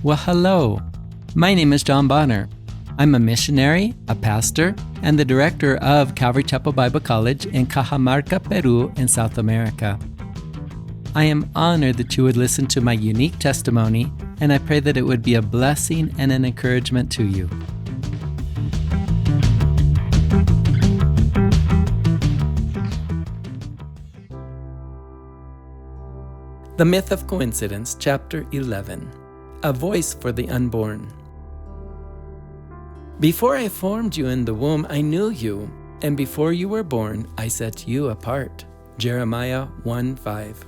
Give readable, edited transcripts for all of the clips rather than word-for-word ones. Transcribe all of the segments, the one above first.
Well, hello. My name is John Bonner. I'm a missionary, a pastor, and the director of Calvary Chapel Bible College in Cajamarca, Peru, in South America. I am honored that you would listen to my unique testimony, and I pray that it would be a blessing and an encouragement to you. The Myth of Coincidence, Chapter 11. A Voice for the Unborn. Before I formed you in the womb, I knew you, and before you were born, I set you apart. Jeremiah 1:5.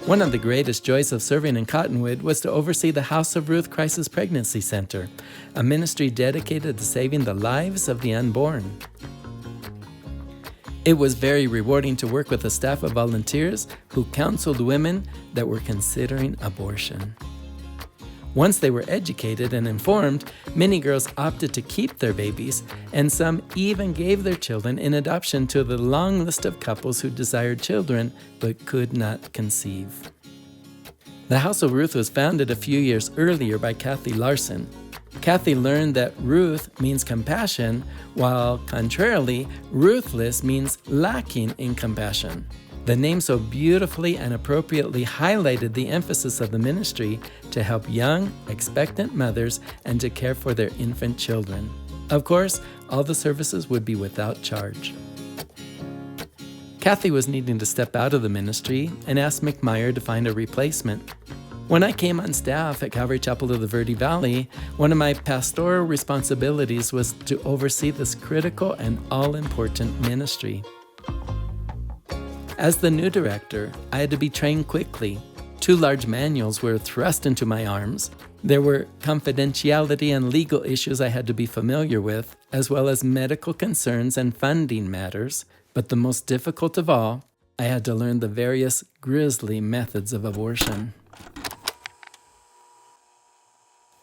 One of the greatest joys of serving in Cottonwood was to oversee the House of Ruth Crisis Pregnancy Center, a ministry dedicated to saving the lives of the unborn. It was very rewarding to work with a staff of volunteers who counseled women that were considering abortion. Once they were educated and informed, many girls opted to keep their babies, and some even gave their children in adoption to the long list of couples who desired children but could not conceive. The House of Ruth was founded a few years earlier by Kathy Larson. Kathy learned that Ruth means compassion, while contrarily, ruthless means lacking in compassion. The name so beautifully and appropriately highlighted the emphasis of the ministry to help young, expectant mothers and to care for their infant children. Of course, all the services would be without charge. Kathy was needing to step out of the ministry and asked McMeyer to find a replacement. When I came on staff at Calvary Chapel of the Verde Valley, one of my pastoral responsibilities was to oversee this critical and all-important ministry. As the new director, I had to be trained quickly. 2 large manuals were thrust into my arms. There were confidentiality and legal issues I had to be familiar with, as well as medical concerns and funding matters. But the most difficult of all, I had to learn the various grisly methods of abortion.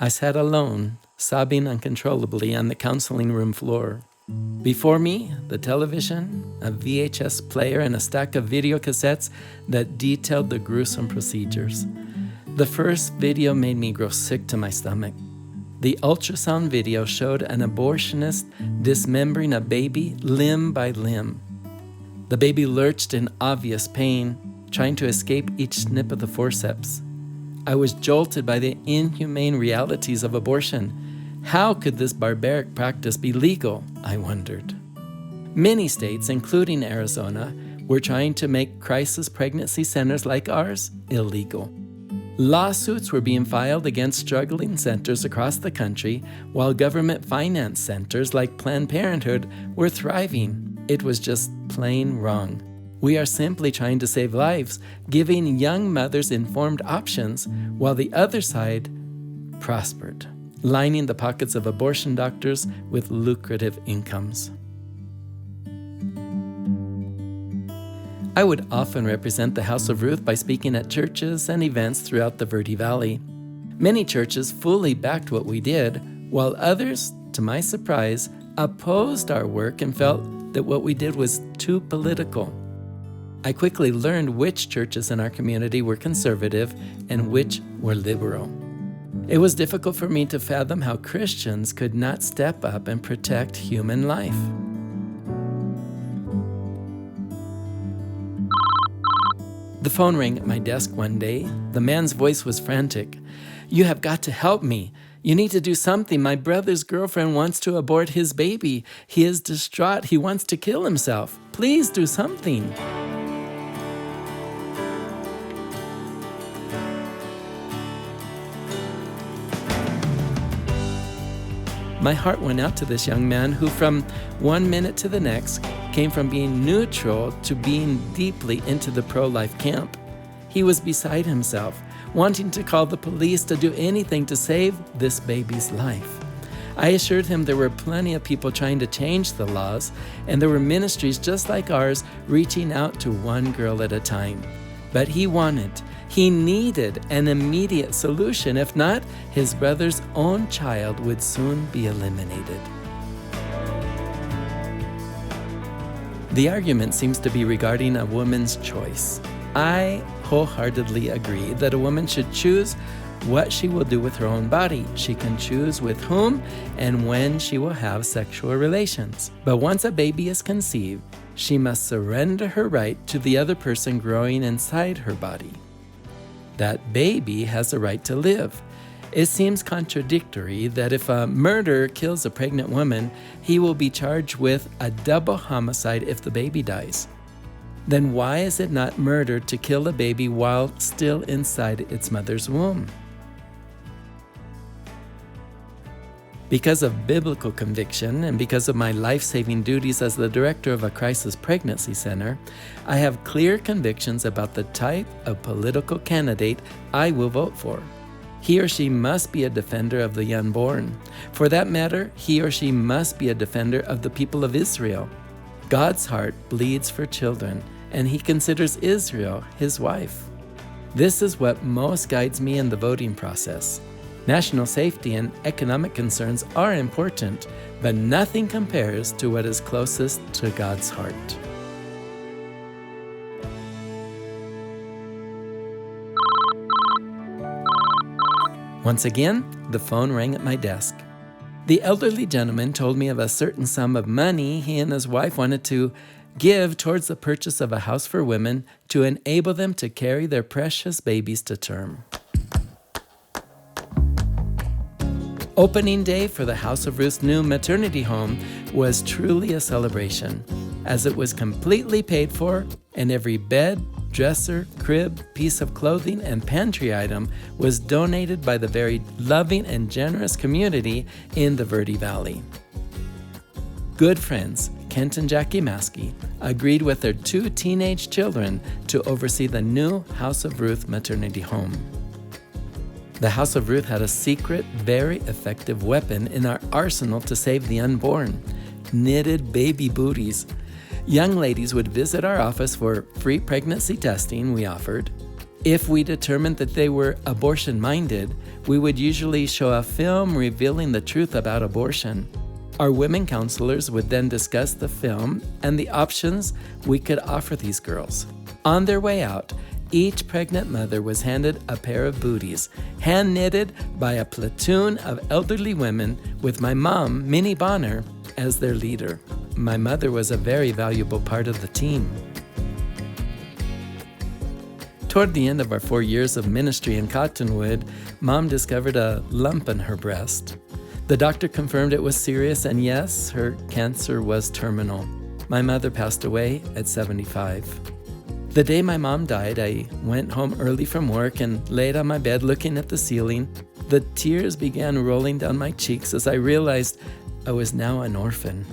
I sat alone, sobbing uncontrollably on the counseling room floor. Before me, the television, a VHS player, and a stack of video cassettes that detailed the gruesome procedures. The first video made me grow sick to my stomach. The ultrasound video showed an abortionist dismembering a baby limb by limb. The baby lurched in obvious pain, trying to escape each snip of the forceps. I was jolted by the inhumane realities of abortion. How could this barbaric practice be legal, I wondered. Many states, including Arizona, were trying to make crisis pregnancy centers like ours illegal. Lawsuits were being filed against struggling centers across the country, while government-financed centers like Planned Parenthood were thriving. It was just plain wrong. We are simply trying to save lives, giving young mothers informed options, while the other side prospered, lining the pockets of abortion doctors with lucrative incomes. I would often represent the House of Ruth by speaking at churches and events throughout the Verde Valley. Many churches fully backed what we did, while others, to my surprise, opposed our work and felt that what we did was too political. I quickly learned which churches in our community were conservative and which were liberal. It was difficult for me to fathom how Christians could not step up and protect human life. The phone rang at my desk one day. The man's voice was frantic. "You have got to help me. You need to do something. My brother's girlfriend wants to abort his baby. He is distraught. He wants to kill himself. Please do something." My heart went out to this young man who, from one minute to the next, came from being neutral to being deeply into the pro-life camp. He was beside himself, wanting to call the police to do anything to save this baby's life. I assured him there were plenty of people trying to change the laws, and there were ministries just like ours reaching out to one girl at a time. But he needed an immediate solution. If not, his brother's own child would soon be eliminated. The argument seems to be regarding a woman's choice. I wholeheartedly agree that a woman should choose what she will do with her own body. She can choose with whom and when she will have sexual relations. But once a baby is conceived, she must surrender her right to the other person growing inside her body. That baby has a right to live. It seems contradictory that if a murderer kills a pregnant woman, he will be charged with a double homicide if the baby dies. Then why is it not murder to kill a baby while still inside its mother's womb? Because of biblical conviction and because of my life-saving duties as the director of a crisis pregnancy center, I have clear convictions about the type of political candidate I will vote for. He or she must be a defender of the unborn. For that matter, he or she must be a defender of the people of Israel. God's heart bleeds for children, and he considers Israel his wife. This is what most guides me in the voting process. National safety and economic concerns are important, but nothing compares to what is closest to God's heart. Once again, the phone rang at my desk. The elderly gentleman told me of a certain sum of money he and his wife wanted to give towards the purchase of a house for women to enable them to carry their precious babies to term. Opening day for the House of Ruth's new maternity home was truly a celebration, as it was completely paid for and every bed, dresser, crib, piece of clothing, and pantry item was donated by the very loving and generous community in the Verde Valley. Good friends, Kent and Jackie Maskey, agreed with their 2 teenage children to oversee the new House of Ruth maternity home. The House of Ruth had a secret, very effective weapon in our arsenal to save the unborn: knitted baby booties. Young ladies would visit our office for free pregnancy testing we offered. If we determined that they were abortion-minded, we would usually show a film revealing the truth about abortion. Our women counselors would then discuss the film and the options we could offer these girls. On their way out, each pregnant mother was handed a pair of booties, hand-knitted by a platoon of elderly women with my mom, Minnie Bonner, as their leader. My mother was a very valuable part of the team. Toward the end of our 4 years of ministry in Cottonwood, Mom discovered a lump in her breast. The doctor confirmed it was serious, and yes, her cancer was terminal. My mother passed away at 75. The day my mom died, I went home early from work and laid on my bed looking at the ceiling. The tears began rolling down my cheeks as I realized I was now an orphan.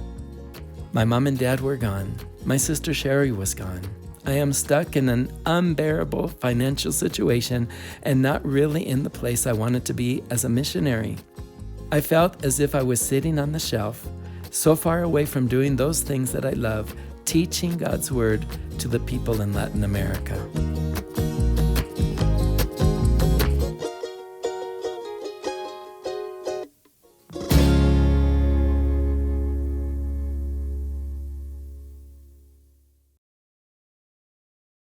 My mom and dad were gone. My sister Sherry was gone. I am stuck in an unbearable financial situation and not really in the place I wanted to be as a missionary. I felt as if I was sitting on the shelf, so far away from doing those things that I love, teaching God's Word to the people in Latin America.